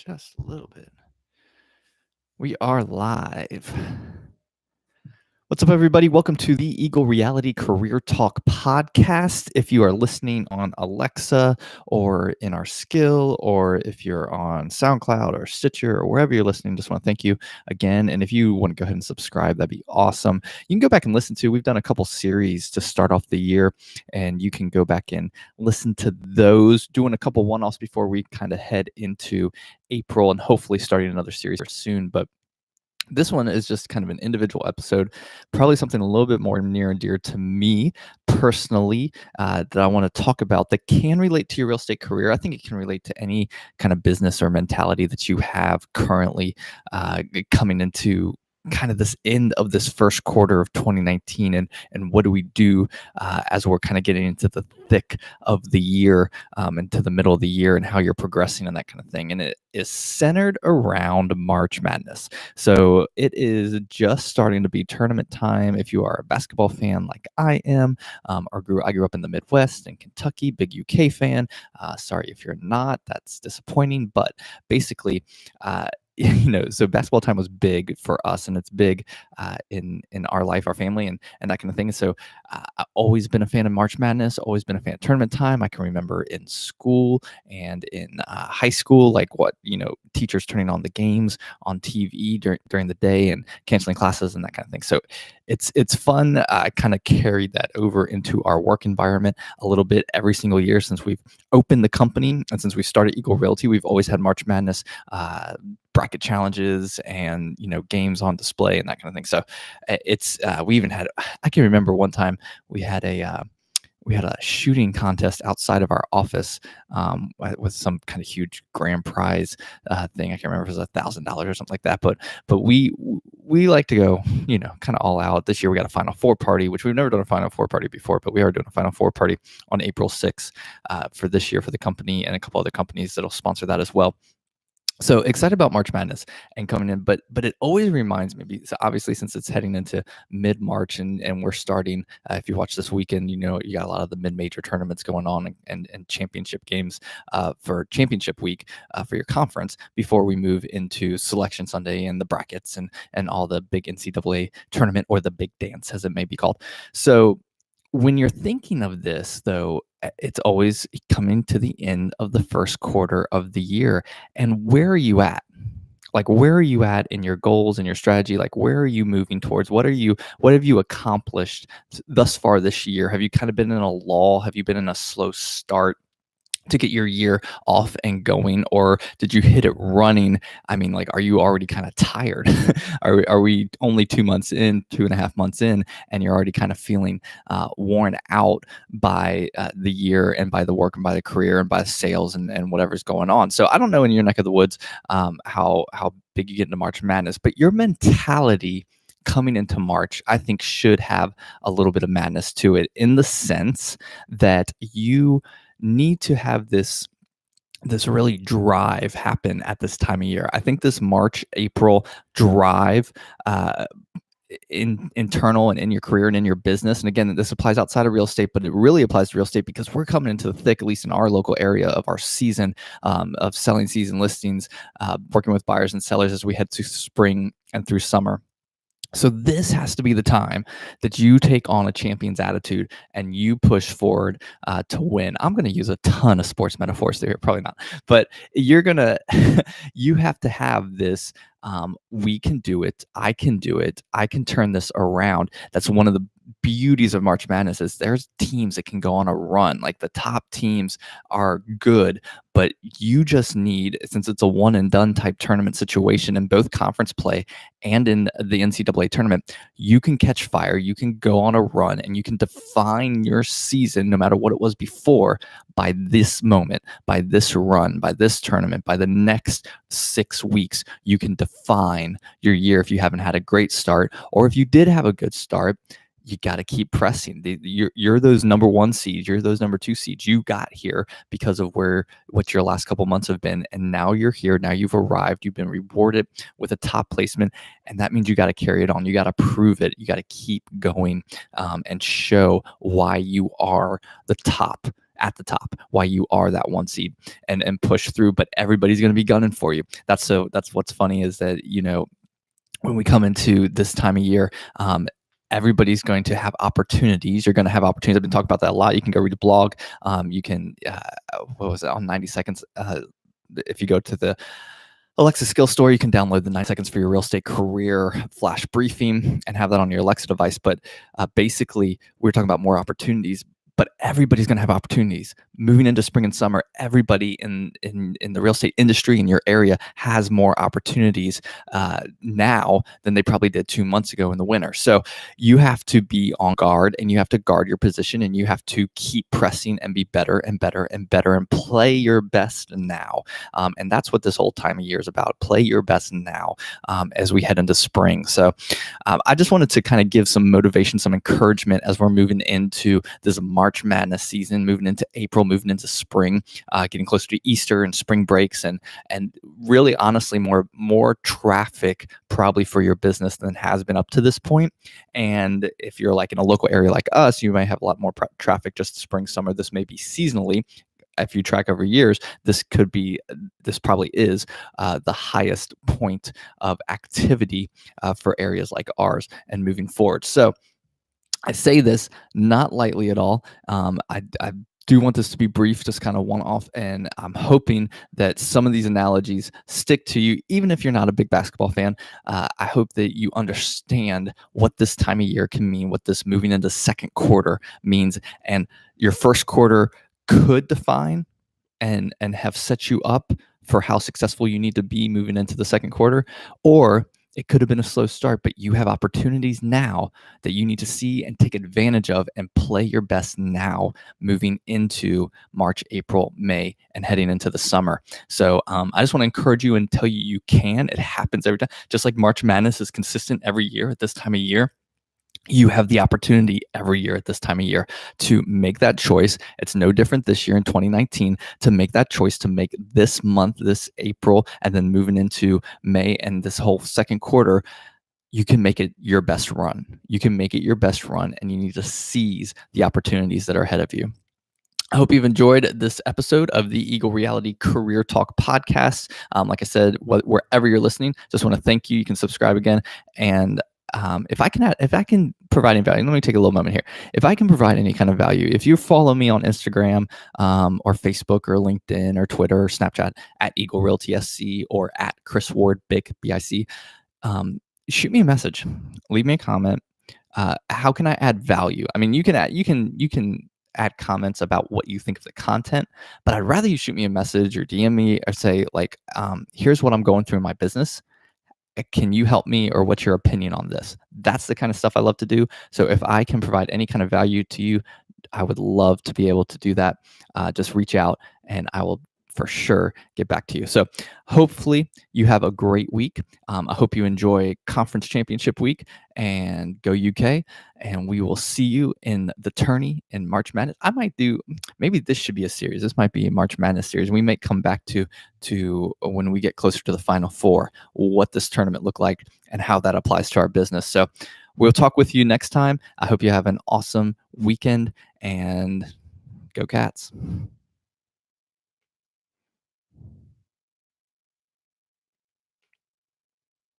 just a little bit. We are live. What's up, everybody? Welcome to the Eagle Reality Career Talk podcast. If you are listening on Alexa or in our Skill, or if you're on SoundCloud or Stitcher or wherever you're listening, just want to thank you again. And if you want to go ahead and subscribe, that'd be awesome. You can go back and listen to, we've done a couple series to start off the year, and you can go back and listen to those, doing a couple one-offs before we kind of head into April and hopefully starting another series soon. But this one is just kind of an individual episode, probably something a little bit more near and dear to me personally that I want to talk about that can relate to your real estate career. I think it can relate to any kind of business or mentality that you have currently coming into kind of this end of this first quarter of 2019, and what do we do as we're kind of getting into the thick of the year and to the middle of the year, and how you're progressing and that kind of thing. And it is centered around March Madness. So it is just starting to be tournament time. If you are a basketball fan like I am, I grew up in the Midwest in Kentucky, big UK fan. Sorry if you're not, that's disappointing, but basically so basketball time was big for us, and it's big in our life, our family, and that kind of thing. So I've always been a fan of March Madness, always been a fan of tournament time. I can remember in school and in high school, teachers turning on the games on TV during the day and canceling classes and that kind of thing. So it's fun. I kind of carried that over into our work environment a little bit every single year since we've opened the company, and since we started Eagle Realty, we've always had March Madness bracket challenges and games on display and that kind of thing. So it's we even had, I can remember one time we had a shooting contest outside of our office with some kind of huge grand prize thing. I can't remember if it was $1,000 or something like that. But we like to go, kind of all out. This year we got a Final Four party, which we've never done a Final Four party before, but we are doing a Final Four party on April 6th for this year for the company and a couple other companies that'll sponsor that as well. So excited about March Madness and coming in, but it always reminds me, so obviously since it's heading into mid-March and we're starting, if you watch this weekend, you got a lot of the mid-major tournaments going on and championship games for championship week for your conference before we move into Selection Sunday and the brackets and all the big NCAA tournament, or the big dance as it may be called. So when you're thinking of this, though, it's always coming to the end of the first quarter of the year. And where are you at? Like, where are you at in your goals and your strategy? Like, where are you moving towards? What have you accomplished thus far this year? Have you kind of been in a lull? Have you been in a slow start to get your year off and going, or did you hit it running? I mean, like, are you already kind of tired? Are we only 2.5 months in, and you're already kind of feeling worn out by the year and by the work and by the career and by the sales and whatever's going on? So I don't know in your neck of the woods how big you get into March Madness, but your mentality coming into March, I think, should have a little bit of madness to it, in the sense that you need to have this really drive happen at this time of year. I think this March, April drive internal and in your career and in your business. And again, this applies outside of real estate, but it really applies to real estate because we're coming into the thick, at least in our local area, of our season of selling season listings, working with buyers and sellers as we head to spring and through summer. So this has to be the time that you take on a champion's attitude and you push forward to win. I'm going to use a ton of sports metaphors there, probably not, but you have to have this. We can do it. I can do it. I can turn this around. That's one of the beauties of March Madness, is there's teams that can go on a run. Like, the top teams are good, but you just need, since it's a one and done type tournament situation in both conference play and in the NCAA tournament, you can catch fire, you can go on a run, and you can define your season, no matter what it was before, by this moment, by this run, by this tournament, by the next 6 weeks. You can define your year if you haven't had a great start, or if you did have a good start. You got to keep pressing. You're those number one seeds. You're those number two seeds. You got here because of what your last couple months have been. And now you're here. Now you've arrived. You've been rewarded with a top placement. And that means you got to carry it on. You got to prove it. You got to keep going and show why you are the top at the top, why you are that 1 seed, and push through. But everybody's going to be gunning for you. That's what's funny is that, when we come into this time of year, everybody's going to have opportunities. You're going to have opportunities. I've been talking about that a lot. You can go read a blog. You can, what was it, on 90 Seconds? If you go to the Alexa skill store, you can download the 9 seconds for your real estate career flash briefing and have that on your Alexa device. But basically, we're talking about more opportunities. But everybody's going to have opportunities moving into spring and summer. Everybody in the real estate industry in your area has more opportunities now than they probably did 2 months ago in the winter. So you have to be on guard, and you have to guard your position, and you have to keep pressing and be better and better and better and play your best now. And that's what this whole time of year is about. Play your best now as we head into spring. So I just wanted to kind of give some motivation, some encouragement as we're moving into this March Madness season, moving into April, moving into spring, getting closer to Easter and spring breaks, and really honestly more traffic probably for your business than has been up to this point. And if you're like in a local area like us, you might have a lot more traffic just spring, summer. This may be seasonally. If you track over years, this probably is the highest point of activity for areas like ours and moving forward. So I say this not lightly at all. I do want this to be brief, just kind of one-off, and I'm hoping that some of these analogies stick to you, even if you're not a big basketball fan. I hope that you understand what this time of year can mean, what this moving into second quarter means, and your first quarter could define and have set you up for how successful you need to be moving into the second quarter, or it could have been a slow start, but you have opportunities now that you need to see and take advantage of and play your best now moving into March, April, May, and heading into the summer. So I just want to encourage you and tell you you can. It happens every time. Just like March Madness is consistent every year at this time of year, you have the opportunity every year at this time of year to make that choice. It's no different this year in 2019 to make that choice, to make this month, this April, and then moving into May and this whole second quarter. You can make it your best run. You can make it your best run, and you need to seize the opportunities that are ahead of you. I hope you've enjoyed this episode of the Eagle Reality Career Talk podcast. Like I said, wherever you're listening, just want to thank you. You can subscribe again, and if I can provide any value, let me take a little moment here. If I can provide any kind of value, if you follow me on Instagram or Facebook or LinkedIn or Twitter or Snapchat at Eagle Realty SC or at Chris Ward BIC, BIC, shoot me a message, leave me a comment. How can I add value? I mean, you can add comments about what you think of the content, but I'd rather you shoot me a message or DM me or say like, here's what I'm going through in my business. Can you help me, or what's your opinion on this? That's the kind of stuff I love to do. So if I can provide any kind of value to you, I would love to be able to do that. Just reach out and I will for sure get back to you. So hopefully you have a great week. I hope you enjoy Conference Championship Week and go UK. And we will see you in the tourney in March Madness. I might do, maybe this should be a series. This might be a March Madness series. We may come back to when we get closer to the Final Four, what this tournament looked like and how that applies to our business. So we'll talk with you next time. I hope you have an awesome weekend, and go Cats.